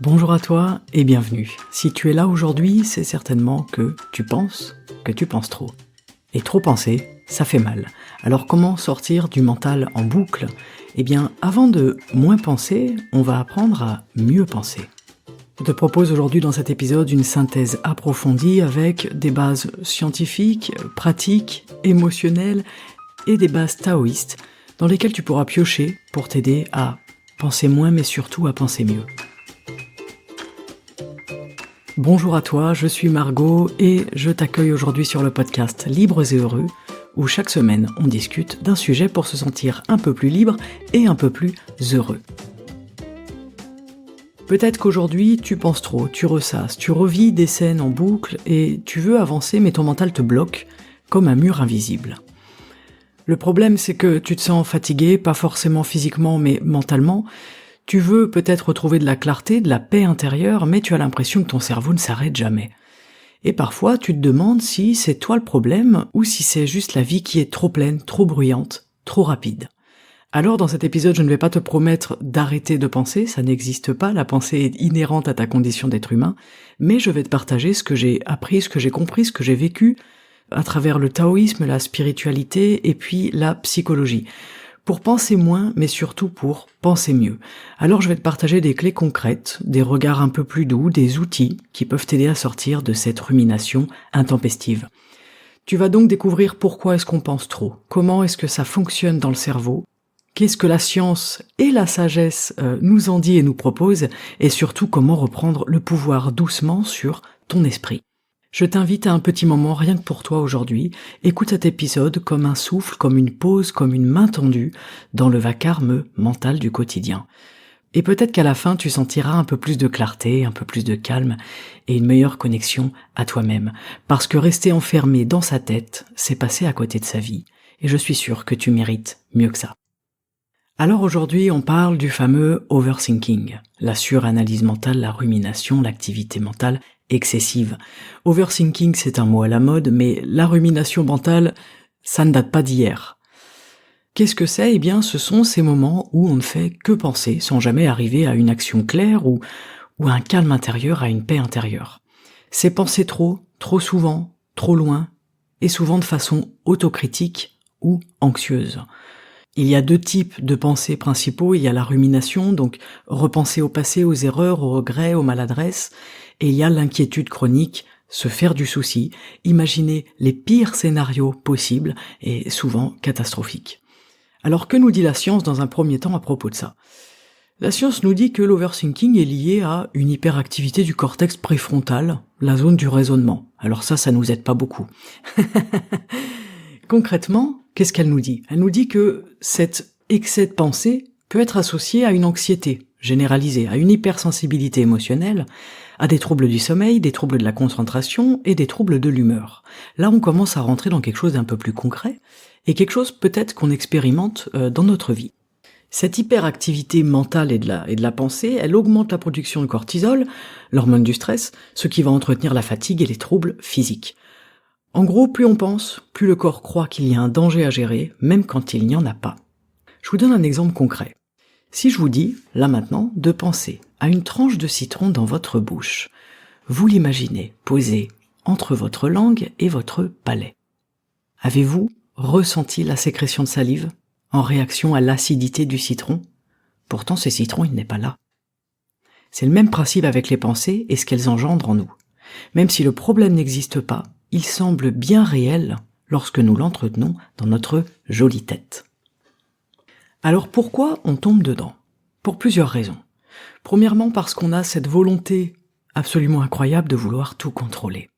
Bonjour à toi et bienvenue. Si tu es là aujourd'hui, c'est certainement que tu penses trop. Et trop penser, ça fait mal. Alors comment sortir du mental en boucle ? Eh bien, avant de moins penser, on va apprendre à mieux penser. Je te propose aujourd'hui dans cet épisode une synthèse approfondie avec des bases scientifiques, pratiques, émotionnelles et des bases taoïstes dans lesquelles tu pourras piocher pour t'aider à penser moins mais surtout à penser mieux. Bonjour à toi, je suis Margot et je t'accueille aujourd'hui sur le podcast Libres et Heureux où chaque semaine on discute d'un sujet pour se sentir un peu plus libre et un peu plus heureux. Peut-être qu'aujourd'hui tu penses trop, tu ressasses, tu revis des scènes en boucle et tu veux avancer mais ton mental te bloque comme un mur invisible. Le problème c'est que tu te sens fatigué, pas forcément physiquement mais mentalement. Tu veux peut-être retrouver de la clarté, de la paix intérieure, mais tu as l'impression que ton cerveau ne s'arrête jamais. Et parfois, tu te demandes si c'est toi le problème ou si c'est juste la vie qui est trop pleine, trop bruyante, trop rapide. Alors dans cet épisode, je ne vais pas te promettre d'arrêter de penser, ça n'existe pas, la pensée est inhérente à ta condition d'être humain, mais je vais te partager ce que j'ai appris, ce que j'ai compris, ce que j'ai vécu à travers le taoïsme, la spiritualité et puis la psychologie. Pour penser moins, mais surtout pour penser mieux. Alors je vais te partager des clés concrètes, des regards un peu plus doux, des outils qui peuvent t'aider à sortir de cette rumination intempestive. Tu vas donc découvrir pourquoi est-ce qu'on pense trop, comment est-ce que ça fonctionne dans le cerveau, qu'est-ce que la science et la sagesse nous en dit et nous propose, et surtout comment reprendre le pouvoir doucement sur ton esprit. Je t'invite à un petit moment rien que pour toi aujourd'hui. Écoute cet épisode comme un souffle, comme une pause, comme une main tendue dans le vacarme mental du quotidien. Et peut-être qu'à la fin, tu sentiras un peu plus de clarté, un peu plus de calme et une meilleure connexion à toi-même. Parce que rester enfermé dans sa tête, c'est passer à côté de sa vie. Et je suis sûr que tu mérites mieux que ça. Alors aujourd'hui, on parle du fameux overthinking, la suranalyse mentale, la rumination, l'activité mentale excessive. Overthinking, c'est un mot à la mode, mais la rumination mentale, ça ne date pas d'hier. Qu'est-ce que c'est ? Eh bien, ce sont ces moments où on ne fait que penser, sans jamais arriver à une action claire ou à un calme intérieur, à une paix intérieure. C'est penser trop souvent, trop loin, et souvent de façon autocritique ou anxieuse. Il y a deux types de pensées principaux, il y a la rumination, donc repenser au passé, aux erreurs, aux regrets, aux maladresses, et il y a l'inquiétude chronique, se faire du souci, imaginer les pires scénarios possibles et souvent catastrophiques. Alors que nous dit la science dans un premier temps à propos de ça ? La science nous dit que l'overthinking est lié à une hyperactivité du cortex préfrontal, la zone du raisonnement. Alors ça nous aide pas beaucoup. Concrètement, qu'est-ce qu'elle nous dit ? Elle nous dit que cet excès de pensée peut être associé à une anxiété généralisée, à une hypersensibilité émotionnelle, à des troubles du sommeil, des troubles de la concentration et des troubles de l'humeur. Là, on commence à rentrer dans quelque chose d'un peu plus concret et quelque chose peut-être qu'on expérimente dans notre vie. Cette hyperactivité mentale et de la pensée, elle augmente la production de cortisol, l'hormone du stress, ce qui va entretenir la fatigue et les troubles physiques. En gros, plus on pense, plus le corps croit qu'il y a un danger à gérer, même quand il n'y en a pas. Je vous donne un exemple concret. Si je vous dis, là maintenant, de penser à une tranche de citron dans votre bouche, vous l'imaginez posée entre votre langue et votre palais. Avez-vous ressenti la sécrétion de salive en réaction à l'acidité du citron ? Pourtant, ce citron, il n'est pas là. C'est le même principe avec les pensées et ce qu'elles engendrent en nous. Même si le problème n'existe pas, il semble bien réel lorsque nous l'entretenons dans notre jolie tête. Alors pourquoi on tombe dedans ? Pour plusieurs raisons. Premièrement parce qu'on a cette volonté absolument incroyable de vouloir tout contrôler.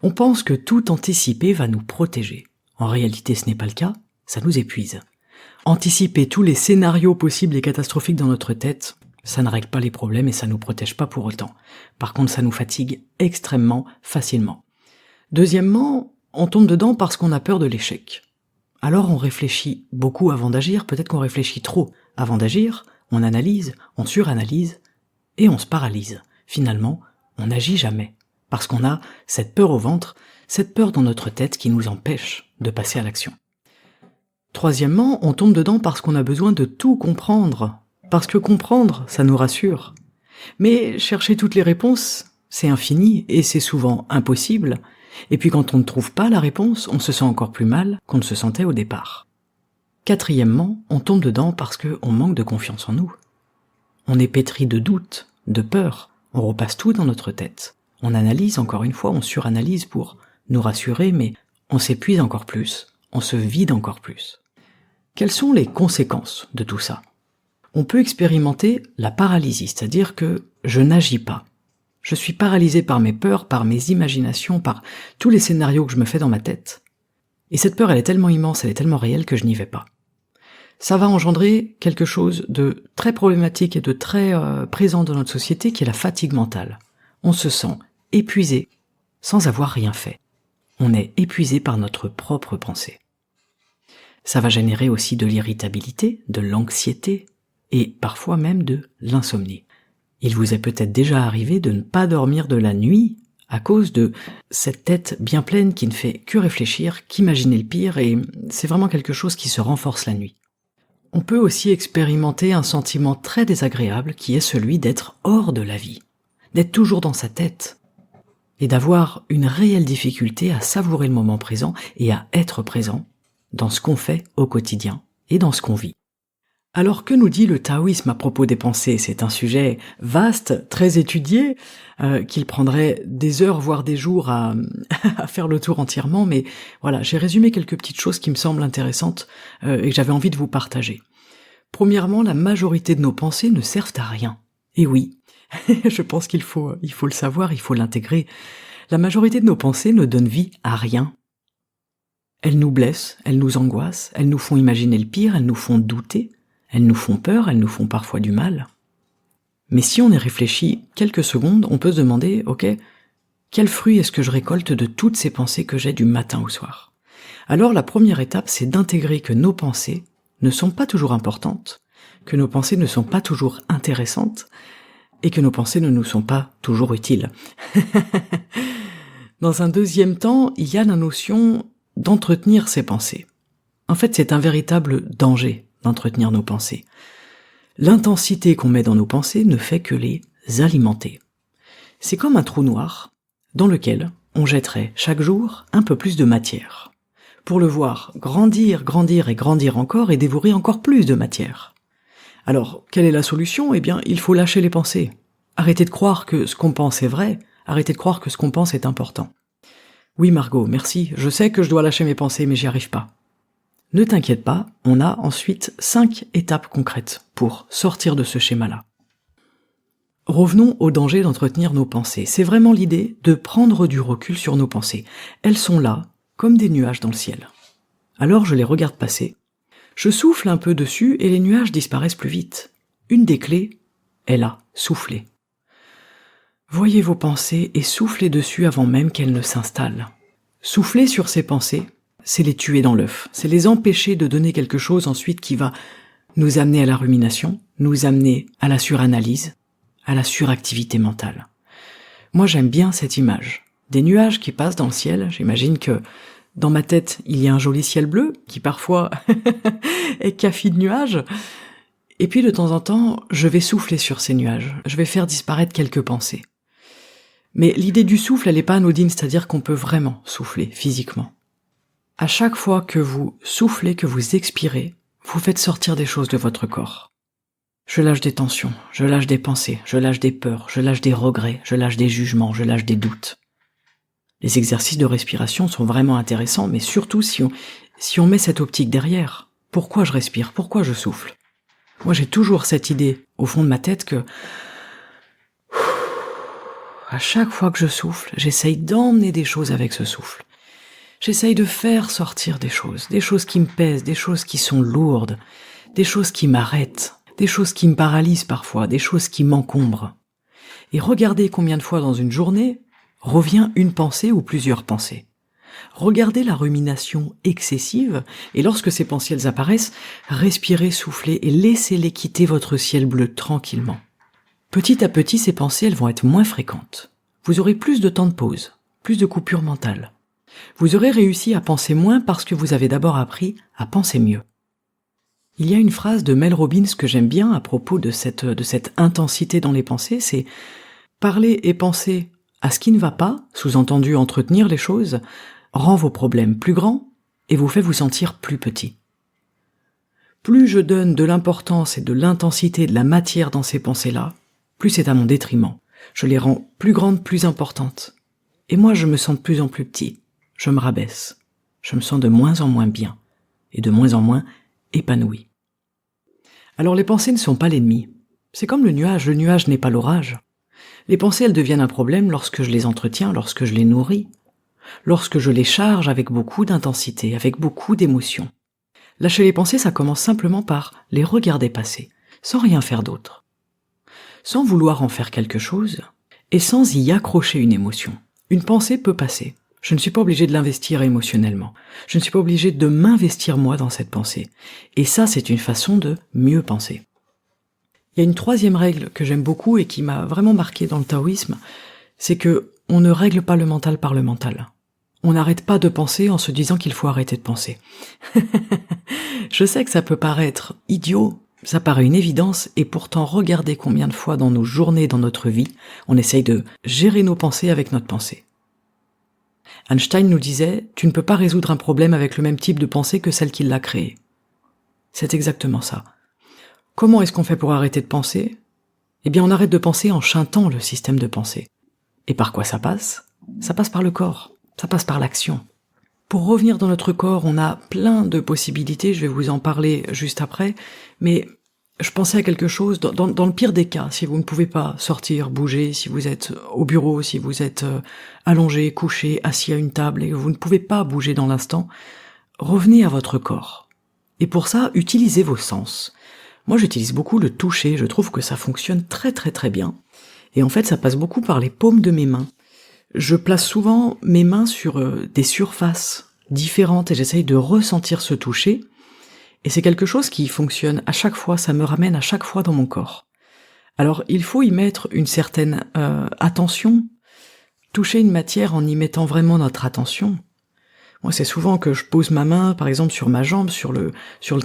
On pense que tout anticiper va nous protéger. En réalité, ce n'est pas le cas, ça nous épuise. Anticiper tous les scénarios possibles et catastrophiques dans notre tête, ça ne règle pas les problèmes et ça nous protège pas pour autant. Par contre, ça nous fatigue extrêmement facilement. Deuxièmement, on tombe dedans parce qu'on a peur de l'échec. Alors on réfléchit beaucoup avant d'agir, peut-être qu'on réfléchit trop avant d'agir, on analyse, on suranalyse, et on se paralyse. Finalement, on n'agit jamais, parce qu'on a cette peur au ventre, cette peur dans notre tête qui nous empêche de passer à l'action. Troisièmement, on tombe dedans parce qu'on a besoin de tout comprendre, parce que comprendre, ça nous rassure. Mais chercher toutes les réponses, c'est infini et c'est souvent impossible. Et puis quand on ne trouve pas la réponse, on se sent encore plus mal qu'on ne se sentait au départ. Quatrièmement, on tombe dedans parce qu'on manque de confiance en nous. On est pétri de doutes, de peur, on repasse tout dans notre tête. On analyse encore une fois, on suranalyse pour nous rassurer, mais on s'épuise encore plus, on se vide encore plus. Quelles sont les conséquences de tout ça ? On peut expérimenter la paralysie, c'est-à-dire que je n'agis pas. Je suis paralysé par mes peurs, par mes imaginations, par tous les scénarios que je me fais dans ma tête. Et cette peur, elle est tellement immense, elle est tellement réelle que je n'y vais pas. Ça va engendrer quelque chose de très problématique et de très présent dans notre société qui est la fatigue mentale. On se sent épuisé sans avoir rien fait. On est épuisé par notre propre pensée. Ça va générer aussi de l'irritabilité, de l'anxiété et parfois même de l'insomnie. Il vous est peut-être déjà arrivé de ne pas dormir de la nuit à cause de cette tête bien pleine qui ne fait que réfléchir, qu'imaginer le pire, et c'est vraiment quelque chose qui se renforce la nuit. On peut aussi expérimenter un sentiment très désagréable qui est celui d'être hors de la vie, d'être toujours dans sa tête, et d'avoir une réelle difficulté à savourer le moment présent et à être présent dans ce qu'on fait au quotidien et dans ce qu'on vit. Alors que nous dit le taoïsme à propos des pensées ? C'est un sujet vaste, très étudié, qu'il prendrait des heures voire des jours à faire le tour entièrement, mais voilà, j'ai résumé quelques petites choses qui me semblent intéressantes et que j'avais envie de vous partager. Premièrement, la majorité de nos pensées ne servent à rien. Et oui, je pense qu'il faut le savoir, il faut l'intégrer. La majorité de nos pensées ne donnent vie à rien. Elles nous blessent, elles nous angoissent, elles nous font imaginer le pire, elles nous font douter, elles nous font peur, elles nous font parfois du mal. Mais si on y réfléchit quelques secondes, on peut se demander, ok, quel fruit est-ce que je récolte de toutes ces pensées que j'ai du matin au soir ? Alors la première étape, c'est d'intégrer que nos pensées ne sont pas toujours importantes, que nos pensées ne sont pas toujours intéressantes, et que nos pensées ne nous sont pas toujours utiles. Dans un deuxième temps, il y a la notion d'entretenir ses pensées. En fait, c'est un véritable danger d'entretenir nos pensées. L'intensité qu'on met dans nos pensées ne fait que les alimenter. C'est comme un trou noir dans lequel on jetterait chaque jour un peu plus de matière, pour le voir grandir, grandir et grandir encore et dévorer encore plus de matière. Alors, quelle est la solution ? Eh bien, il faut lâcher les pensées. Arrêtez de croire que ce qu'on pense est vrai, arrêtez de croire que ce qu'on pense est important. Oui Margot, merci, je sais que je dois lâcher mes pensées, mais j'y arrive pas. Ne t'inquiète pas, on a ensuite 5 étapes concrètes pour sortir de ce schéma-là. Revenons au danger d'entretenir nos pensées. C'est vraiment l'idée de prendre du recul sur nos pensées. Elles sont là, comme des nuages dans le ciel. Alors je les regarde passer. Je souffle un peu dessus et les nuages disparaissent plus vite. Une des clés est là, souffler. Voyez vos pensées et soufflez dessus avant même qu'elles ne s'installent. Souffler sur ces pensées, c'est les tuer dans l'œuf, c'est les empêcher de donner quelque chose ensuite qui va nous amener à la rumination, nous amener à la suranalyse, à la suractivité mentale. Moi j'aime bien cette image. Des nuages qui passent dans le ciel, j'imagine que dans ma tête il y a un joli ciel bleu qui parfois est café de nuages, et puis de temps en temps je vais souffler sur ces nuages, je vais faire disparaître quelques pensées. Mais l'idée du souffle, elle n'est pas anodine, c'est-à-dire qu'on peut vraiment souffler physiquement. À chaque fois que vous soufflez, que vous expirez, vous faites sortir des choses de votre corps. Je lâche des tensions, je lâche des pensées, je lâche des peurs, je lâche des regrets, je lâche des jugements, je lâche des doutes. Les exercices de respiration sont vraiment intéressants, mais surtout si on met cette optique derrière. Pourquoi je respire ? Pourquoi je souffle ? Moi j'ai toujours cette idée au fond de ma tête que à chaque fois que je souffle, j'essaye d'emmener des choses avec ce souffle. J'essaye de faire sortir des choses qui me pèsent, des choses qui sont lourdes, des choses qui m'arrêtent, des choses qui me paralysent parfois, des choses qui m'encombrent. Et regardez combien de fois dans une journée revient une pensée ou plusieurs pensées. Regardez la rumination excessive, et lorsque ces pensées elles apparaissent, respirez, soufflez et laissez-les quitter votre ciel bleu tranquillement. Petit à petit, ces pensées elles vont être moins fréquentes. Vous aurez plus de temps de pause, plus de coupures mentales. Vous aurez réussi à penser moins parce que vous avez d'abord appris à penser mieux. Il y a une phrase de Mel Robbins que j'aime bien à propos de cette intensité dans les pensées, c'est « Parler et penser à ce qui ne va pas, sous-entendu entretenir les choses, rend vos problèmes plus grands et vous fait vous sentir plus petit. » Plus je donne de l'importance et de l'intensité de la matière dans ces pensées-là, plus c'est à mon détriment. Je les rends plus grandes, plus importantes. Et moi, je me sens de plus en plus petit. Je me rabaisse. Je me sens de moins en moins bien. Et de moins en moins épanoui. Alors les pensées ne sont pas l'ennemi. C'est comme le nuage n'est pas l'orage. Les pensées, elles deviennent un problème lorsque je les entretiens, lorsque je les nourris, lorsque je les charge avec beaucoup d'intensité, avec beaucoup d'émotion. Lâcher les pensées, ça commence simplement par les regarder passer, sans rien faire d'autre. Sans vouloir en faire quelque chose, et sans y accrocher une émotion. Une pensée peut passer. Je ne suis pas obligé de l'investir émotionnellement. Je ne suis pas obligé de m'investir moi dans cette pensée. Et ça, c'est une façon de mieux penser. Il y a une troisième règle que j'aime beaucoup et qui m'a vraiment marqué dans le taoïsme, c'est que on ne règle pas le mental par le mental. On n'arrête pas de penser en se disant qu'il faut arrêter de penser. Je sais que ça peut paraître idiot, ça paraît une évidence, et pourtant regardez combien de fois dans nos journées, dans notre vie, on essaye de gérer nos pensées avec notre pensée. Einstein nous disait « Tu ne peux pas résoudre un problème avec le même type de pensée que celle qui l'a créé. » C'est exactement ça. Comment est-ce qu'on fait pour arrêter de penser ? Eh bien, on arrête de penser en chantant le système de pensée. Et par quoi ça passe ? Ça passe par le corps, ça passe par l'action. Pour revenir dans notre corps, on a plein de possibilités, je vais vous en parler juste après, mais je pensais à quelque chose, dans le pire des cas, si vous ne pouvez pas sortir, bouger, si vous êtes au bureau, si vous êtes allongé, couché, assis à une table et que vous ne pouvez pas bouger dans l'instant, revenez à votre corps. Et pour ça, utilisez vos sens. Moi, j'utilise beaucoup le toucher, je trouve que ça fonctionne très très très bien. Et en fait, ça passe beaucoup par les paumes de mes mains. Je place souvent mes mains sur des surfaces différentes et j'essaye de ressentir ce toucher. Et c'est quelque chose qui fonctionne à chaque fois, ça me ramène à chaque fois dans mon corps. Alors, il faut y mettre une certaine attention. Toucher une matière en y mettant vraiment notre attention. Moi, c'est souvent que je pose ma main, par exemple, sur ma jambe, sur le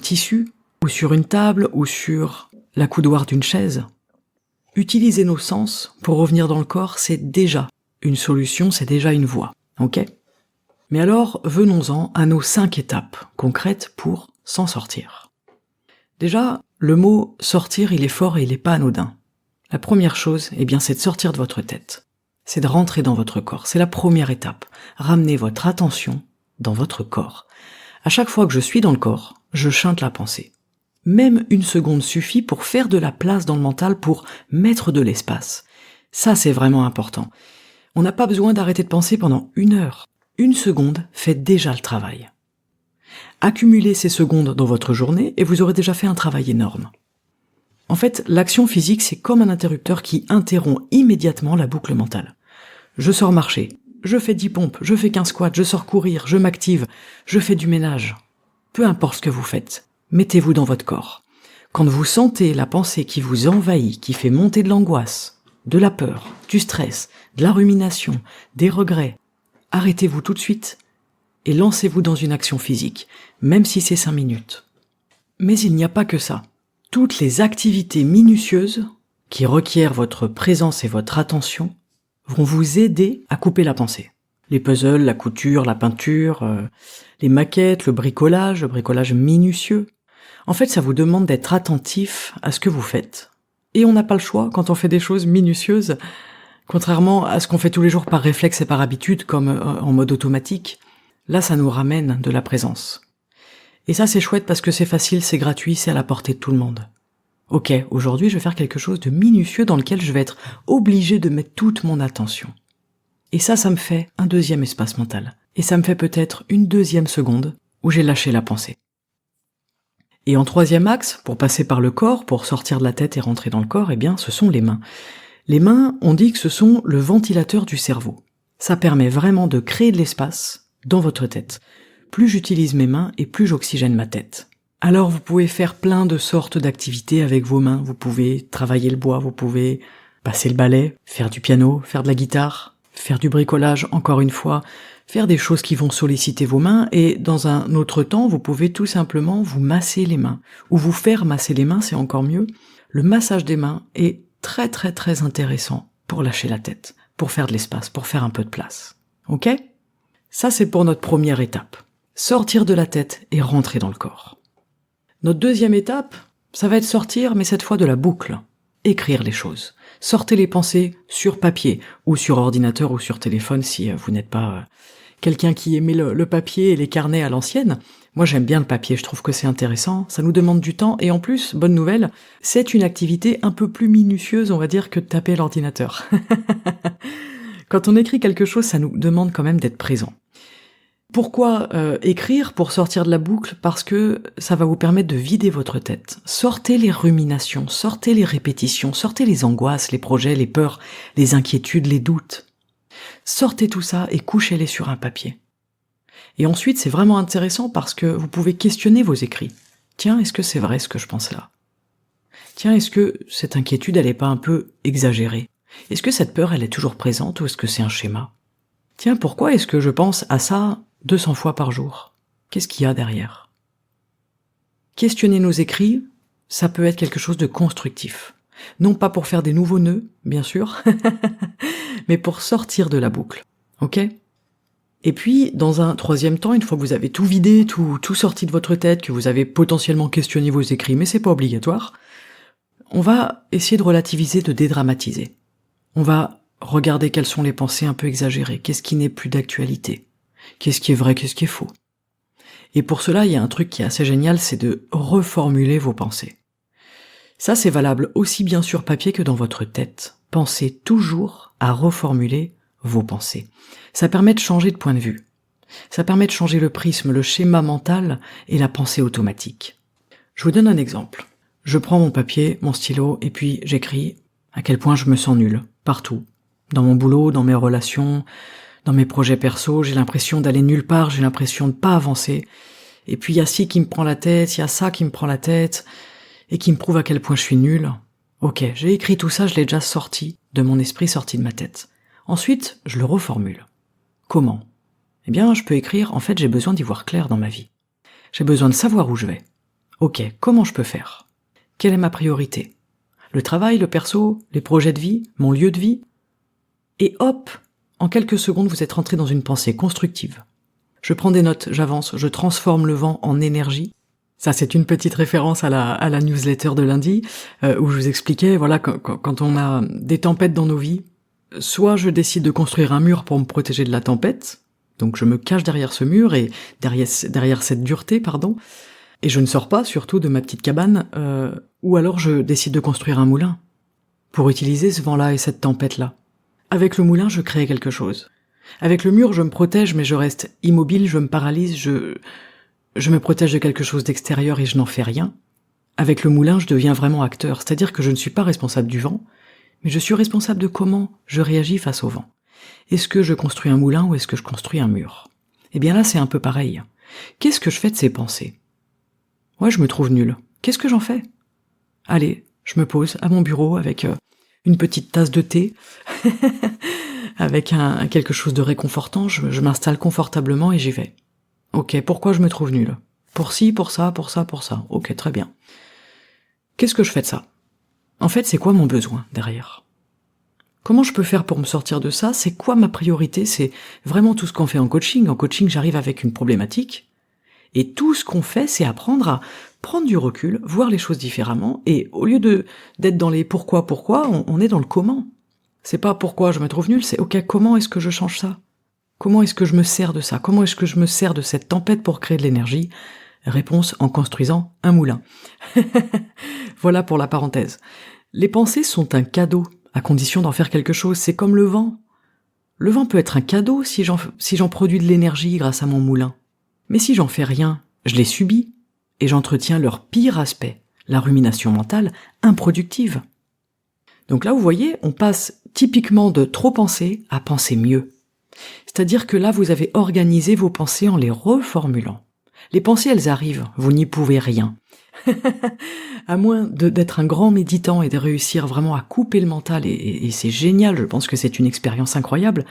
tissu, ou sur une table, ou sur la coudoir d'une chaise. Utiliser nos sens pour revenir dans le corps, c'est déjà une solution, c'est déjà une voie, ok ? Mais alors, venons-en à nos 5 étapes concrètes pour s'en sortir. Déjà, le mot « sortir », il est fort et il n'est pas anodin. La première chose, eh bien, c'est de sortir de votre tête. C'est de rentrer dans votre corps. C'est la première étape. Ramenez votre attention dans votre corps. À chaque fois que je suis dans le corps, je chante la pensée. Même une seconde suffit pour faire de la place dans le mental, pour mettre de l'espace. Ça, c'est vraiment important. On n'a pas besoin d'arrêter de penser pendant 1 heure. 1 seconde fait déjà le travail. Accumulez ces secondes dans votre journée et vous aurez déjà fait un travail énorme. En fait, l'action physique, c'est comme un interrupteur qui interrompt immédiatement la boucle mentale. Je sors marcher, je fais 10 pompes, je fais 15 squats, je sors courir, je m'active, je fais du ménage. Peu importe ce que vous faites, mettez-vous dans votre corps. Quand vous sentez la pensée qui vous envahit, qui fait monter de l'angoisse, de la peur, du stress, de la rumination, des regrets, arrêtez-vous tout de suite et lancez-vous dans une action physique, même si c'est 5 minutes. Mais il n'y a pas que ça. Toutes les activités minutieuses qui requièrent votre présence et votre attention vont vous aider à couper la pensée. Les puzzles, la couture, la peinture, les maquettes, le bricolage minutieux. En fait, ça vous demande d'être attentif à ce que vous faites. Et on n'a pas le choix quand on fait des choses minutieuses, contrairement à ce qu'on fait tous les jours par réflexe et par habitude, comme en mode automatique. Là, ça nous ramène de la présence. Et ça, c'est chouette parce que c'est facile, c'est gratuit, c'est à la portée de tout le monde. Ok, aujourd'hui, je vais faire quelque chose de minutieux dans lequel je vais être obligé de mettre toute mon attention. Et ça me fait un 2e espace mental. Et ça me fait peut-être une 2e seconde où j'ai lâché la pensée. Et en 3e axe, pour passer par le corps, pour sortir de la tête et rentrer dans le corps, eh bien, ce sont les mains. Les mains, on dit que ce sont le ventilateur du cerveau. Ça permet vraiment de créer de l'espace dans votre tête. Plus j'utilise mes mains et plus j'oxygène ma tête. Alors vous pouvez faire plein de sortes d'activités avec vos mains. Vous pouvez travailler le bois, vous pouvez passer le balai, faire du piano, faire de la guitare, faire du bricolage, encore une fois, faire des choses qui vont solliciter vos mains, et dans un autre temps, vous pouvez tout simplement vous masser les mains, ou vous faire masser les mains, c'est encore mieux. Le massage des mains est très très très intéressant pour lâcher la tête, pour faire de l'espace, pour faire un peu de place. Ok ? Ça, c'est pour notre première étape. Sortir de la tête et rentrer dans le corps. Notre deuxième étape, ça va être sortir, mais cette fois de la boucle. Écrire les choses. Sortez les pensées sur papier, ou sur ordinateur, ou sur téléphone, si vous n'êtes pas quelqu'un qui aimait le papier et les carnets à l'ancienne. Moi, j'aime bien le papier, je trouve que c'est intéressant, ça nous demande du temps, et en plus, bonne nouvelle, c'est une activité un peu plus minutieuse, on va dire, que de taper l'ordinateur. Quand on écrit quelque chose, ça nous demande quand même d'être présent. Pourquoi écrire pour sortir de la boucle ? Parce que ça va vous permettre de vider votre tête. Sortez les ruminations, sortez les répétitions, sortez les angoisses, les projets, les peurs, les inquiétudes, les doutes. Sortez tout ça et couchez-les sur un papier. Et ensuite, c'est vraiment intéressant parce que vous pouvez questionner vos écrits. Tiens, est-ce que c'est vrai ce que je pense là ? Tiens, est-ce que cette inquiétude, elle est pas un peu exagérée ? Est-ce que cette peur, elle est toujours présente ou est-ce que c'est un schéma ? Tiens, pourquoi est-ce que je pense à ça 200 fois par jour ? Qu'est-ce qu'il y a derrière ? Questionner nos écrits, ça peut être quelque chose de constructif. Non pas pour faire des nouveaux nœuds, bien sûr, mais pour sortir de la boucle. Ok ? Et puis, dans un troisième temps, une fois que vous avez tout vidé, tout sorti de votre tête, que vous avez potentiellement questionné vos écrits, mais c'est pas obligatoire, on va essayer de relativiser, de dédramatiser. On va regarder quelles sont les pensées un peu exagérées, qu'est-ce qui n'est plus d'actualité, qu'est-ce qui est vrai, qu'est-ce qui est faux. Et pour cela, il y a un truc qui est assez génial, c'est de reformuler vos pensées. Ça, c'est valable aussi bien sur papier que dans votre tête. Pensez toujours à reformuler vos pensées. Ça permet de changer de point de vue. Ça permet de changer le prisme, le schéma mental et la pensée automatique. Je vous donne un exemple. Je prends mon papier, mon stylo, et puis j'écris à quel point je me sens nul, partout. Dans mon boulot, dans mes relations, dans mes projets perso, j'ai l'impression d'aller nulle part, j'ai l'impression de pas avancer. Et puis il y a ci qui me prend la tête, il y a ça qui me prend la tête, et qui me prouve à quel point je suis nul. Ok, j'ai écrit tout ça, je l'ai déjà sorti de mon esprit, sorti de ma tête. Ensuite, je le reformule. Comment ? Eh bien, je peux écrire, en fait, j'ai besoin d'y voir clair dans ma vie. J'ai besoin de savoir où je vais. Ok, comment je peux faire ? Quelle est ma priorité ? Le travail, le perso, les projets de vie, mon lieu de vie ? Et hop, en quelques secondes, vous êtes rentré dans une pensée constructive. Je prends des notes, j'avance, je transforme le vent en énergie. Ça, c'est une petite référence à la newsletter de lundi, où je vous expliquais, voilà, quand on a des tempêtes dans nos vies, soit je décide de construire un mur pour me protéger de la tempête, donc je me cache derrière ce mur et derrière cette dureté, et je ne sors pas, surtout, de ma petite cabane, ou alors je décide de construire un moulin pour utiliser ce vent-là et cette tempête-là. Avec le moulin, je crée quelque chose. Avec le mur, je me protège, mais je reste immobile, je me paralyse, je me protège de quelque chose d'extérieur et je n'en fais rien. Avec le moulin, je deviens vraiment acteur, c'est-à-dire que je ne suis pas responsable du vent, mais je suis responsable de comment je réagis face au vent. Est-ce que je construis un moulin ou est-ce que je construis un mur ? Eh bien là, c'est un peu pareil. Qu'est-ce que je fais de ces pensées ? Ouais, je me trouve nul. Qu'est-ce que j'en fais ? Allez, je me pose à mon bureau avec une petite tasse de thé, avec quelque chose de réconfortant, je m'installe confortablement et j'y vais. Ok, pourquoi je me trouve nul ? Pour ci, pour ça, pour ça, pour ça. Ok, très bien. Qu'est-ce que je fais de ça ? En fait, c'est quoi mon besoin derrière ? Comment je peux faire pour me sortir de ça ? C'est quoi ma priorité ? C'est vraiment tout ce qu'on fait en coaching. En coaching, j'arrive avec une problématique. Et tout ce qu'on fait, c'est apprendre à prendre du recul, voir les choses différemment. Et au lieu d'être dans les pourquoi, on est dans le comment. C'est pas pourquoi je me trouve nul, c'est ok, comment est-ce que je change ça ? Comment est-ce que je me sers de ça ? Comment est-ce que je me sers de cette tempête pour créer de l'énergie ? Réponse, en construisant un moulin. Voilà pour la parenthèse. Les pensées sont un cadeau, à condition d'en faire quelque chose. C'est comme le vent. Le vent peut être un cadeau si j'en produis de l'énergie grâce à mon moulin. Mais si j'en fais rien, je les subis, et j'entretiens leur pire aspect, la rumination mentale improductive. Donc là, vous voyez, on passe typiquement de trop penser à penser mieux. C'est-à-dire que là, vous avez organisé vos pensées en les reformulant. Les pensées, elles arrivent, vous n'y pouvez rien. À moins d'être un grand méditant et de réussir vraiment à couper le mental, et c'est génial, je pense que c'est une expérience incroyable.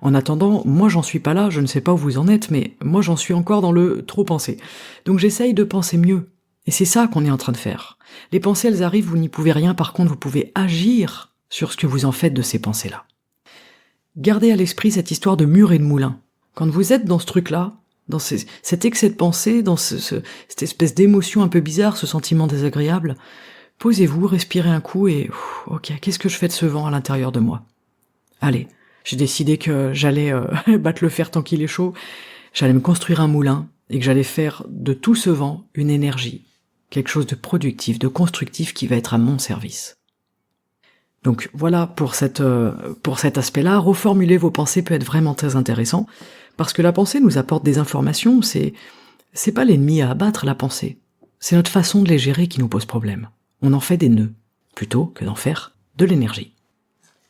En attendant, moi j'en suis pas là, je ne sais pas où vous en êtes, mais moi j'en suis encore dans le trop penser. Donc j'essaye de penser mieux. Et c'est ça qu'on est en train de faire. Les pensées, elles arrivent, vous n'y pouvez rien, par contre vous pouvez agir sur ce que vous en faites de ces pensées-là. Gardez à l'esprit cette histoire de mur et de moulin. Quand vous êtes dans ce truc-là, dans cet excès de pensée, dans cette espèce d'émotion un peu bizarre, ce sentiment désagréable, posez-vous, respirez un coup et ok, qu'est-ce que je fais de ce vent à l'intérieur de moi? Allez, j'ai décidé que j'allais battre le fer tant qu'il est chaud, j'allais me construire un moulin et que j'allais faire de tout ce vent une énergie, quelque chose de productif, de constructif qui va être à mon service. Donc voilà pour cet aspect-là, reformuler vos pensées peut être vraiment très intéressant, parce que la pensée nous apporte des informations, c'est pas l'ennemi à abattre la pensée, c'est notre façon de les gérer qui nous pose problème. On en fait des nœuds, plutôt que d'en faire de l'énergie.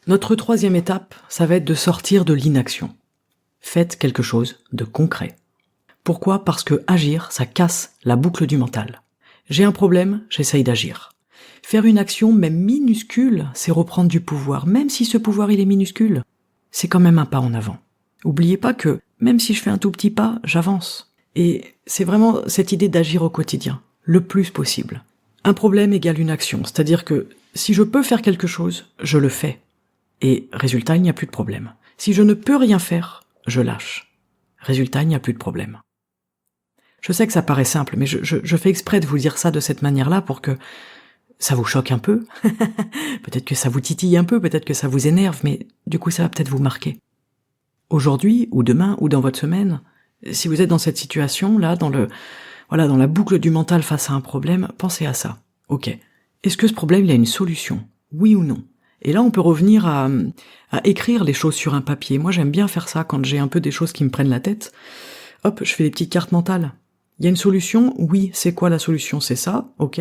Notre troisième étape, ça va être de sortir de l'inaction. Faites quelque chose de concret. Pourquoi ? Parce que agir, ça casse la boucle du mental. J'ai un problème, j'essaye d'agir. Faire une action, même minuscule, c'est reprendre du pouvoir, même si ce pouvoir il est minuscule. C'est quand même un pas en avant. Oubliez pas que, même si je fais un tout petit pas, j'avance. Et c'est vraiment cette idée d'agir au quotidien, le plus possible. Un problème égale une action, c'est-à-dire que si je peux faire quelque chose, je le fais. Et résultat, il n'y a plus de problème. Si je ne peux rien faire, je lâche. Résultat, il n'y a plus de problème. Je sais que ça paraît simple, mais je fais exprès de vous dire ça de cette manière-là pour que ça vous choque un peu, peut-être que ça vous titille un peu, peut-être que ça vous énerve, mais du coup ça va peut-être vous marquer. Aujourd'hui, ou demain, ou dans votre semaine, si vous êtes dans cette situation-là, dans la boucle du mental face à un problème, pensez à ça. Ok. Est-ce que ce problème, il a une solution? Oui ou non? Et là, on peut revenir à écrire les choses sur un papier. Moi, j'aime bien faire ça quand j'ai un peu des choses qui me prennent la tête. Hop, je fais des petites cartes mentales. Il y a une solution? Oui. C'est quoi la solution? C'est ça? Ok.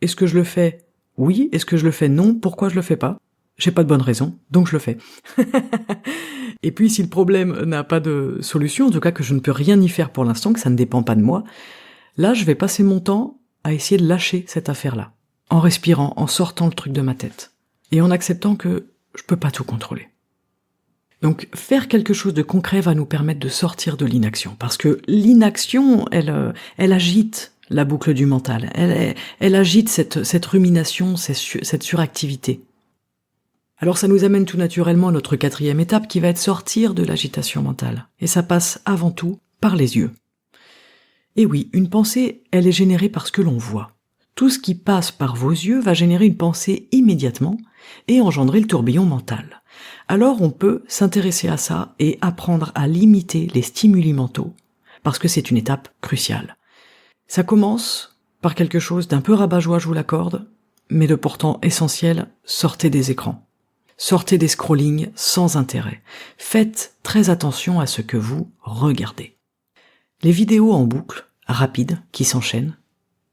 Est-ce que je le fais? Oui. Est-ce que je le fais? Non. Pourquoi je le fais pas? J'ai pas de bonne raison, donc je le fais. Et puis, si le problème n'a pas de solution, en tout cas que je ne peux rien y faire pour l'instant, que ça ne dépend pas de moi, là, je vais passer mon temps à essayer de lâcher cette affaire-là. En respirant, en sortant le truc de ma tête. Et en acceptant que je peux pas tout contrôler. Donc, faire quelque chose de concret va nous permettre de sortir de l'inaction. Parce que l'inaction, elle agite la boucle du mental. Elle agite cette rumination, cette suractivité. Alors ça nous amène tout naturellement à notre quatrième étape qui va être sortir de l'agitation mentale. Et ça passe avant tout par les yeux. Et oui, une pensée, elle est générée par ce que l'on voit. Tout ce qui passe par vos yeux va générer une pensée immédiatement et engendrer le tourbillon mental. Alors on peut s'intéresser à ça et apprendre à limiter les stimuli mentaux, parce que c'est une étape cruciale. Ça commence par quelque chose d'un peu rabat-joie, je vous l'accorde, mais de pourtant essentiel, sortez des écrans. Sortez des scrollings sans intérêt. Faites très attention à ce que vous regardez. Les vidéos en boucle, rapides, qui s'enchaînent,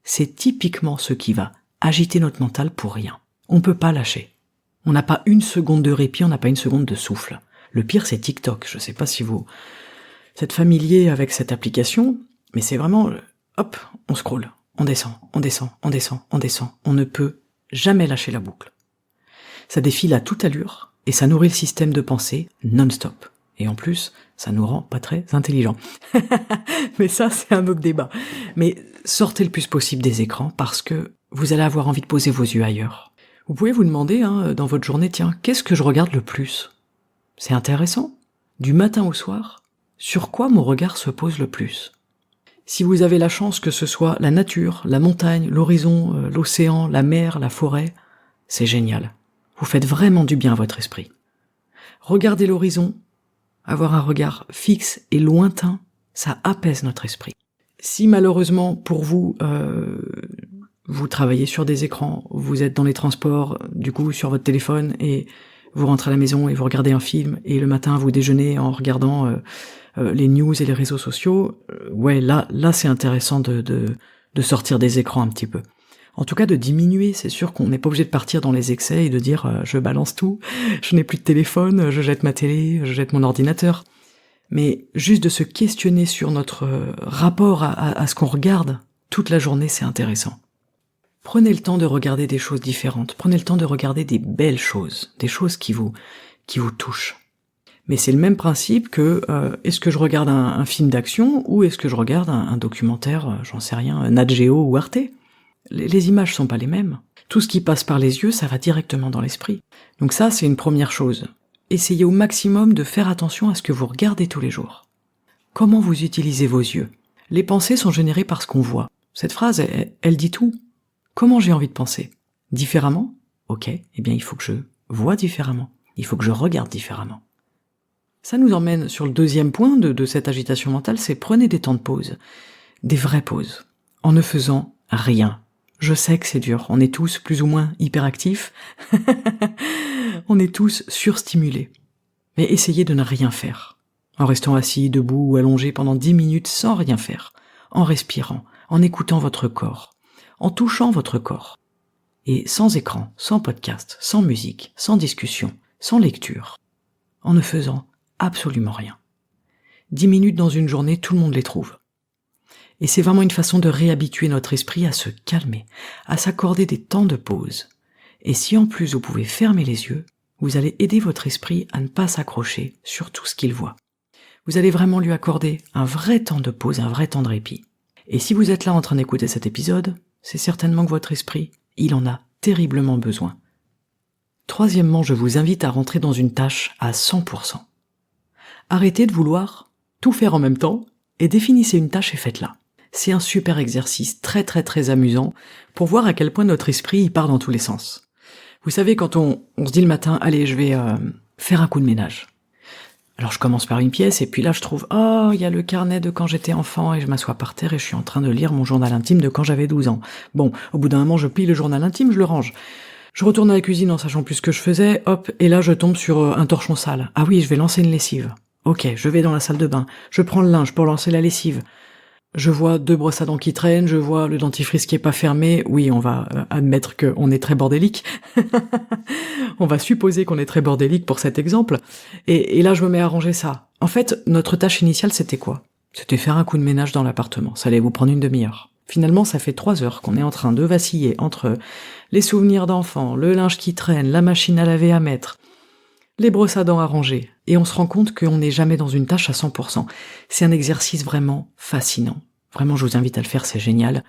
c'est typiquement ce qui va agiter notre mental pour rien. On peut pas lâcher. On n'a pas une seconde de répit, on n'a pas une seconde de souffle. Le pire, c'est TikTok. Je sais pas si vous êtes familier avec cette application, mais c'est vraiment, hop, on scrolle, on descend, on descend, on descend, on descend. On ne peut jamais lâcher la boucle. Ça défile à toute allure, et ça nourrit le système de pensée non-stop. Et en plus, ça nous rend pas très intelligents. Mais ça, c'est un autre débat. Mais sortez le plus possible des écrans, parce que vous allez avoir envie de poser vos yeux ailleurs. Vous pouvez vous demander, dans votre journée, tiens, qu'est-ce que je regarde le plus? C'est intéressant. Du matin au soir, sur quoi mon regard se pose le plus? Si vous avez la chance que ce soit la nature, la montagne, l'horizon, l'océan, la mer, la forêt, c'est génial. Vous faites vraiment du bien à votre esprit. Regardez l'horizon, avoir un regard fixe et lointain, ça apaise notre esprit. Si malheureusement pour vous, vous travaillez sur des écrans, vous êtes dans les transports, du coup sur votre téléphone, et vous rentrez à la maison et vous regardez un film, et le matin vous déjeunez en regardant les news et les réseaux sociaux, là c'est intéressant de sortir des écrans un petit peu. En tout cas de diminuer, c'est sûr qu'on n'est pas obligé de partir dans les excès et de dire je balance tout, je n'ai plus de téléphone, je jette ma télé, je jette mon ordinateur. Mais juste de se questionner sur notre rapport à ce qu'on regarde toute la journée, c'est intéressant. Prenez le temps de regarder des choses différentes, prenez le temps de regarder des belles choses, des choses qui vous touchent. Mais c'est le même principe que est-ce que je regarde un film d'action ou est-ce que je regarde un documentaire, j'en sais rien, Nat Geo ou Arte. Les images sont pas les mêmes. Tout ce qui passe par les yeux, ça va directement dans l'esprit. Donc ça, c'est une première chose. Essayez au maximum de faire attention à ce que vous regardez tous les jours. Comment vous utilisez vos yeux? Les pensées sont générées par ce qu'on voit. Cette phrase, elle dit tout. Comment j'ai envie de penser? Différemment? Ok, eh bien il faut que je vois différemment. Il faut que je regarde différemment. Ça nous emmène sur le deuxième point de cette agitation mentale, c'est prenez des temps de pause. Des vraies pauses. En ne faisant rien. Je sais que c'est dur, on est tous plus ou moins hyperactifs, on est tous surstimulés. Mais essayez de ne rien faire, en restant assis, debout ou allongé pendant 10 minutes sans rien faire, en respirant, en écoutant votre corps, en touchant votre corps. Et sans écran, sans podcast, sans musique, sans discussion, sans lecture, en ne faisant absolument rien. 10 minutes dans une journée, tout le monde les trouve. Et c'est vraiment une façon de réhabituer notre esprit à se calmer, à s'accorder des temps de pause. Et si en plus vous pouvez fermer les yeux, vous allez aider votre esprit à ne pas s'accrocher sur tout ce qu'il voit. Vous allez vraiment lui accorder un vrai temps de pause, un vrai temps de répit. Et si vous êtes là en train d'écouter cet épisode, c'est certainement que votre esprit, il en a terriblement besoin. Troisièmement, je vous invite à rentrer dans une tâche à 100%. Arrêtez de vouloir tout faire en même temps et définissez une tâche et faites-la. C'est un super exercice très très très amusant pour voir à quel point notre esprit il part dans tous les sens. Vous savez, quand on se dit le matin, allez, je vais faire un coup de ménage. Alors je commence par une pièce et puis là je trouve, oh, il y a le carnet de quand j'étais enfant et je m'assois par terre et je suis en train de lire mon journal intime de quand j'avais 12 ans. Bon, au bout d'un moment je plie le journal intime, je le range. Je retourne à la cuisine en sachant plus ce que je faisais, hop, et là je tombe sur un torchon sale. Ah oui, je vais lancer une lessive. Ok, je vais dans la salle de bain, je prends le linge pour lancer la lessive. Je vois 2 brosses à dents qui traînent, je vois le dentifrice qui est pas fermé. Oui, on va admettre qu'on est très bordélique. On va supposer qu'on est très bordélique pour cet exemple. Et là, je me mets à ranger ça. En fait, notre tâche initiale, c'était quoi? C'était faire un coup de ménage dans l'appartement. Ça allait vous prendre une demi-heure. Finalement, ça fait 3 heures qu'on est en train de vaciller entre les souvenirs d'enfants, le linge qui traîne, la machine à laver à mettre, les brosses à dents à ranger, et on se rend compte qu'on n'est jamais dans une tâche à 100%. C'est un exercice vraiment fascinant. Vraiment, je vous invite à le faire, c'est génial.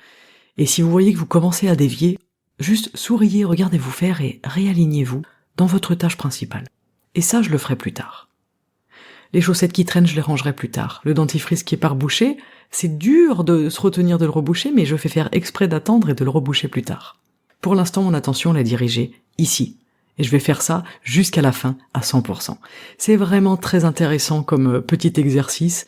Et si vous voyez que vous commencez à dévier, juste souriez, regardez-vous faire et réalignez-vous dans votre tâche principale. Et ça, je le ferai plus tard. Les chaussettes qui traînent, je les rangerai plus tard. Le dentifrice qui est pas rebouché, c'est dur de se retenir de le reboucher, mais je fais faire exprès d'attendre et de le reboucher plus tard. Pour l'instant, mon attention est dirigée ici. Et je vais faire ça jusqu'à la fin à 100%. C'est vraiment très intéressant comme petit exercice.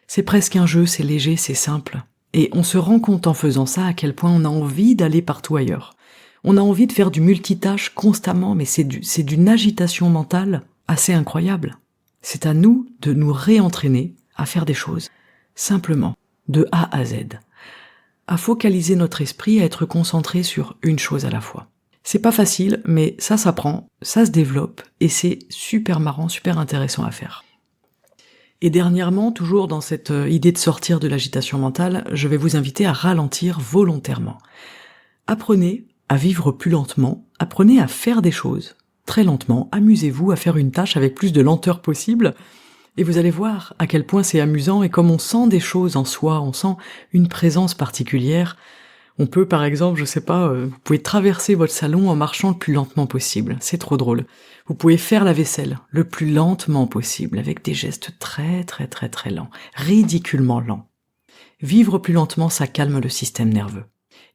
C'est presque un jeu, c'est léger, c'est simple. Et on se rend compte en faisant ça à quel point on a envie d'aller partout ailleurs. On a envie de faire du multitâche constamment, mais c'est d'une agitation mentale assez incroyable. C'est à nous de nous réentraîner à faire des choses, simplement, de A à Z. À focaliser notre esprit, à être concentré sur une chose à la fois. C'est pas facile, mais ça s'apprend, ça se développe, et c'est super marrant, super intéressant à faire. Et dernièrement, toujours dans cette idée de sortir de l'agitation mentale, je vais vous inviter à ralentir volontairement. Apprenez à vivre plus lentement, apprenez à faire des choses très lentement, amusez-vous à faire une tâche avec plus de lenteur possible, et vous allez voir à quel point c'est amusant, et comme on sent des choses en soi, on sent une présence particulière. On peut, par exemple, je sais pas, vous pouvez traverser votre salon en marchant le plus lentement possible. C'est trop drôle. Vous pouvez faire la vaisselle le plus lentement possible, avec des gestes très très très très lents, ridiculement lents. Vivre plus lentement, ça calme le système nerveux.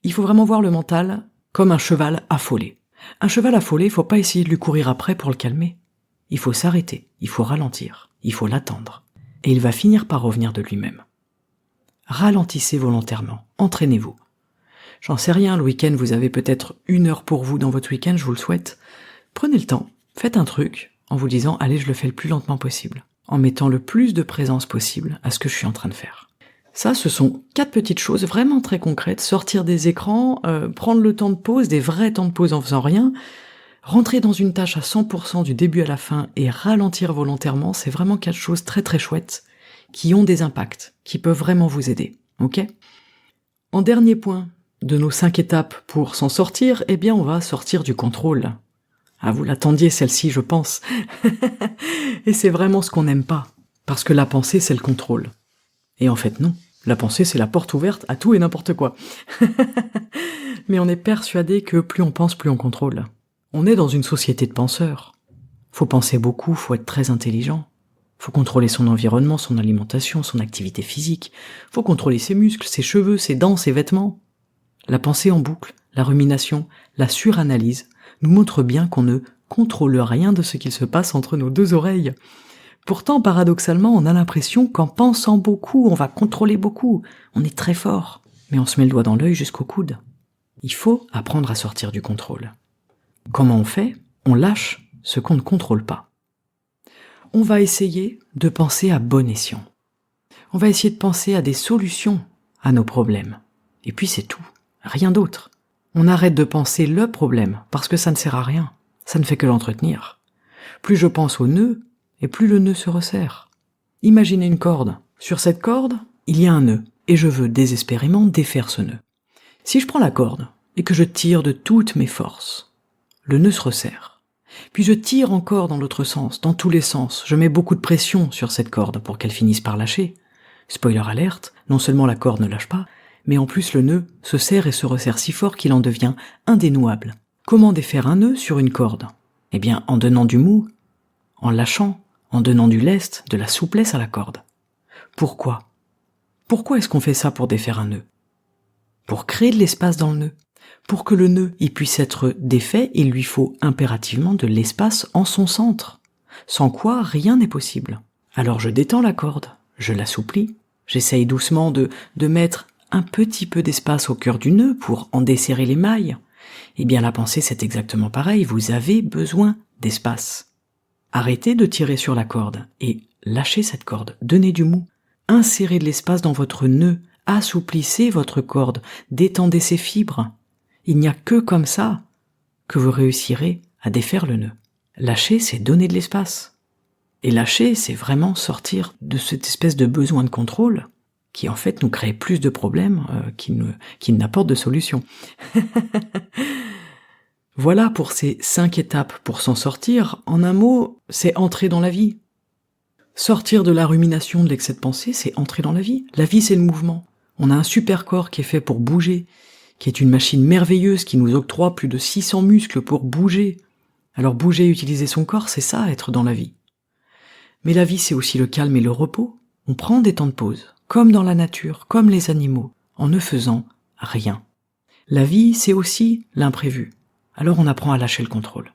Il faut vraiment voir le mental comme un cheval affolé. Un cheval affolé, il faut pas essayer de lui courir après pour le calmer. Il faut s'arrêter, il faut ralentir, il faut l'attendre. Et il va finir par revenir de lui-même. Ralentissez volontairement, entraînez-vous. J'en sais rien, le week-end, vous avez peut-être 1 heure pour vous dans votre week-end, je vous le souhaite. Prenez le temps, faites un truc en vous disant « Allez, je le fais le plus lentement possible », en mettant le plus de présence possible à ce que je suis en train de faire. Ça, ce sont 4 petites choses vraiment très concrètes. Sortir des écrans, prendre le temps de pause, des vrais temps de pause en faisant rien, rentrer dans une tâche à 100% du début à la fin et ralentir volontairement, c'est vraiment 4 choses très très chouettes qui ont des impacts, qui peuvent vraiment vous aider, ok ? En dernier point de nos 5 étapes pour s'en sortir, eh bien on va sortir du contrôle. Ah, vous l'attendiez celle-ci, je pense. Et c'est vraiment ce qu'on n'aime pas, parce que la pensée, c'est le contrôle. Et en fait, non. La pensée, c'est la porte ouverte à tout et n'importe quoi. Mais on est persuadé que plus on pense, plus on contrôle. On est dans une société de penseurs. Faut penser beaucoup, faut être très intelligent. Faut contrôler son environnement, son alimentation, son activité physique. Faut contrôler ses muscles, ses cheveux, ses dents, ses vêtements. La pensée en boucle, la rumination, la suranalyse nous montre bien qu'on ne contrôle rien de ce qu'il se passe entre nos 2 oreilles. Pourtant, paradoxalement, on a l'impression qu'en pensant beaucoup, on va contrôler beaucoup. On est très fort, mais on se met le doigt dans l'œil jusqu'au coude. Il faut apprendre à sortir du contrôle. Comment on fait ? On lâche ce qu'on ne contrôle pas. On va essayer de penser à bon escient. On va essayer de penser à des solutions à nos problèmes. Et puis c'est tout, rien d'autre. On arrête de penser le problème, parce que ça ne sert à rien. Ça ne fait que l'entretenir. Plus je pense au nœud, et plus le nœud se resserre. Imaginez une corde. Sur cette corde, il y a un nœud, et je veux désespérément défaire ce nœud. Si je prends la corde, et que je tire de toutes mes forces, le nœud se resserre. Puis je tire encore dans l'autre sens, dans tous les sens. Je mets beaucoup de pression sur cette corde pour qu'elle finisse par lâcher. Spoiler alerte, non seulement la corde ne lâche pas, mais en plus le nœud se serre et se resserre si fort qu'il en devient indénouable. Comment défaire un nœud sur une corde ? Eh bien, en donnant du mou, en lâchant, en donnant du lest, de la souplesse à la corde. Pourquoi ? Pourquoi est-ce qu'on fait ça pour défaire un nœud ? Pour créer de l'espace dans le nœud. Pour que le nœud y puisse être défait, il lui faut impérativement de l'espace en son centre. Sans quoi, rien n'est possible. Alors je détends la corde, je l'assouplis, j'essaye doucement de mettre un petit peu d'espace au cœur du nœud pour en desserrer les mailles. Eh bien la pensée c'est exactement pareil, vous avez besoin d'espace. Arrêtez de tirer sur la corde et lâchez cette corde, donnez du mou, insérez de l'espace dans votre nœud, assouplissez votre corde, détendez ses fibres. Il n'y a que comme ça que vous réussirez à défaire le nœud. Lâcher, c'est donner de l'espace. Et lâcher, c'est vraiment sortir de cette espèce de besoin de contrôle qui en fait nous crée plus de problèmes qu'il n'apporte de solutions. Voilà pour ces 5 étapes pour s'en sortir. En un mot, c'est entrer dans la vie. Sortir de la rumination, de l'excès de pensée, c'est entrer dans la vie. La vie, c'est le mouvement. On a un super corps qui est fait pour bouger, qui est une machine merveilleuse qui nous octroie plus de 600 muscles pour bouger. Alors bouger, utiliser son corps, c'est ça, être dans la vie. Mais la vie, c'est aussi le calme et le repos. On prend des temps de pause, comme dans la nature, comme les animaux, en ne faisant rien. La vie, c'est aussi l'imprévu. Alors on apprend à lâcher le contrôle.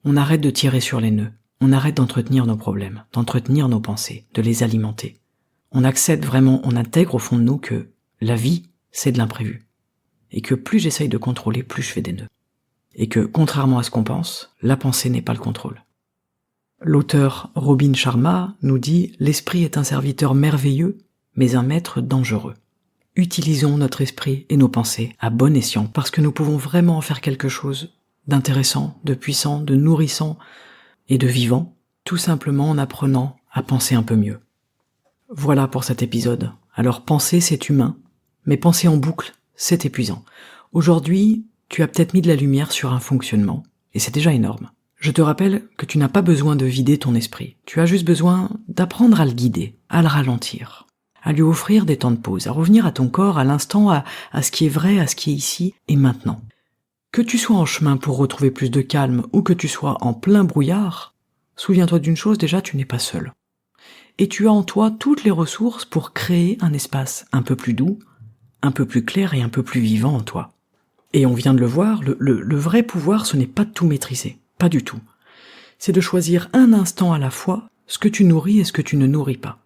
On arrête de tirer sur les nœuds. On arrête d'entretenir nos problèmes, d'entretenir nos pensées, de les alimenter. On accepte vraiment, on intègre au fond de nous que la vie, c'est de l'imprévu. Et que plus j'essaye de contrôler, plus je fais des nœuds. Et que, contrairement à ce qu'on pense, la pensée n'est pas le contrôle. L'auteur Robin Sharma nous dit « L'esprit est un serviteur merveilleux, mais un maître dangereux. Utilisons notre esprit et nos pensées à bon escient, parce que nous pouvons vraiment en faire quelque chose d'intéressant, de puissant, de nourrissant et de vivant, tout simplement en apprenant à penser un peu mieux. » Voilà pour cet épisode. Alors penser, c'est humain, mais penser en boucle, c'est épuisant. Aujourd'hui, tu as peut-être mis de la lumière sur un fonctionnement, et c'est déjà énorme. Je te rappelle que tu n'as pas besoin de vider ton esprit. Tu as juste besoin d'apprendre à le guider, à le ralentir, à lui offrir des temps de pause, à revenir à ton corps, à l'instant, à ce qui est vrai, à ce qui est ici et maintenant. Que tu sois en chemin pour retrouver plus de calme ou que tu sois en plein brouillard, souviens-toi d'une chose, déjà tu n'es pas seul. Et tu as en toi toutes les ressources pour créer un espace un peu plus doux, un peu plus clair et un peu plus vivant en toi. Et on vient de le voir, le vrai pouvoir, ce n'est pas de tout maîtriser, pas du tout. C'est de choisir un instant à la fois ce que tu nourris et ce que tu ne nourris pas.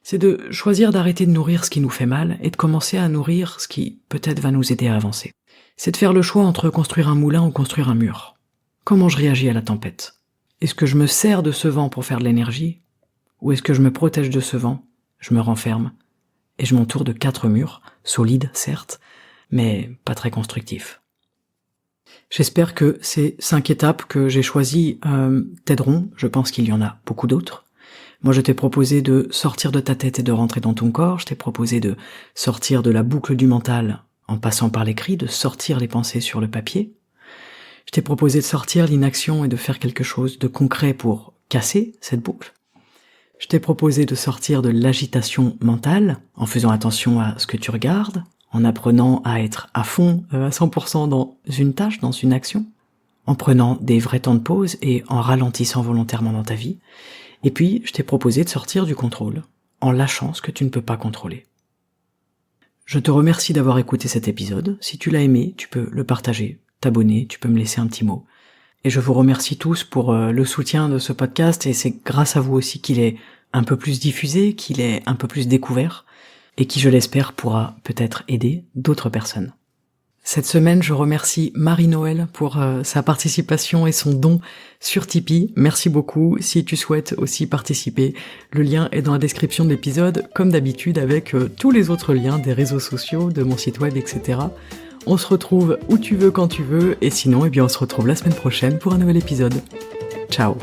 C'est de choisir d'arrêter de nourrir ce qui nous fait mal et de commencer à nourrir ce qui peut-être va nous aider à avancer. C'est de faire le choix entre construire un moulin ou construire un mur. Comment je réagis à la tempête ? Est-ce que je me sers de ce vent pour faire de l'énergie ? Ou est-ce que je me protège de ce vent, je me renferme, et je m'entoure de 4 murs, solides certes, mais pas très constructifs. J'espère que ces 5 étapes que j'ai choisies t'aideront, je pense qu'il y en a beaucoup d'autres, Moi, je t'ai proposé de sortir de ta tête et de rentrer dans ton corps. Je t'ai proposé de sortir de la boucle du mental en passant par l'écrit, de sortir les pensées sur le papier. Je t'ai proposé de sortir l'inaction et de faire quelque chose de concret pour casser cette boucle. Je t'ai proposé de sortir de l'agitation mentale en faisant attention à ce que tu regardes, en apprenant à être à fond, à 100% dans une tâche, dans une action, en prenant des vrais temps de pause et en ralentissant volontairement dans ta vie. Et puis, je t'ai proposé de sortir du contrôle, en lâchant ce que tu ne peux pas contrôler. Je te remercie d'avoir écouté cet épisode. Si tu l'as aimé, tu peux le partager, t'abonner, tu peux me laisser un petit mot. Et je vous remercie tous pour le soutien de ce podcast, et c'est grâce à vous aussi qu'il est un peu plus diffusé, qu'il est un peu plus découvert, et qui, je l'espère, pourra peut-être aider d'autres personnes. Cette semaine, je remercie Marie-Noël pour sa participation et son don sur Tipeee. Merci beaucoup. Si tu souhaites aussi participer, le lien est dans la description de l'épisode, comme d'habitude avec tous les autres liens des réseaux sociaux, de mon site web, etc. On se retrouve où tu veux, quand tu veux, et sinon, on se retrouve la semaine prochaine pour un nouvel épisode. Ciao.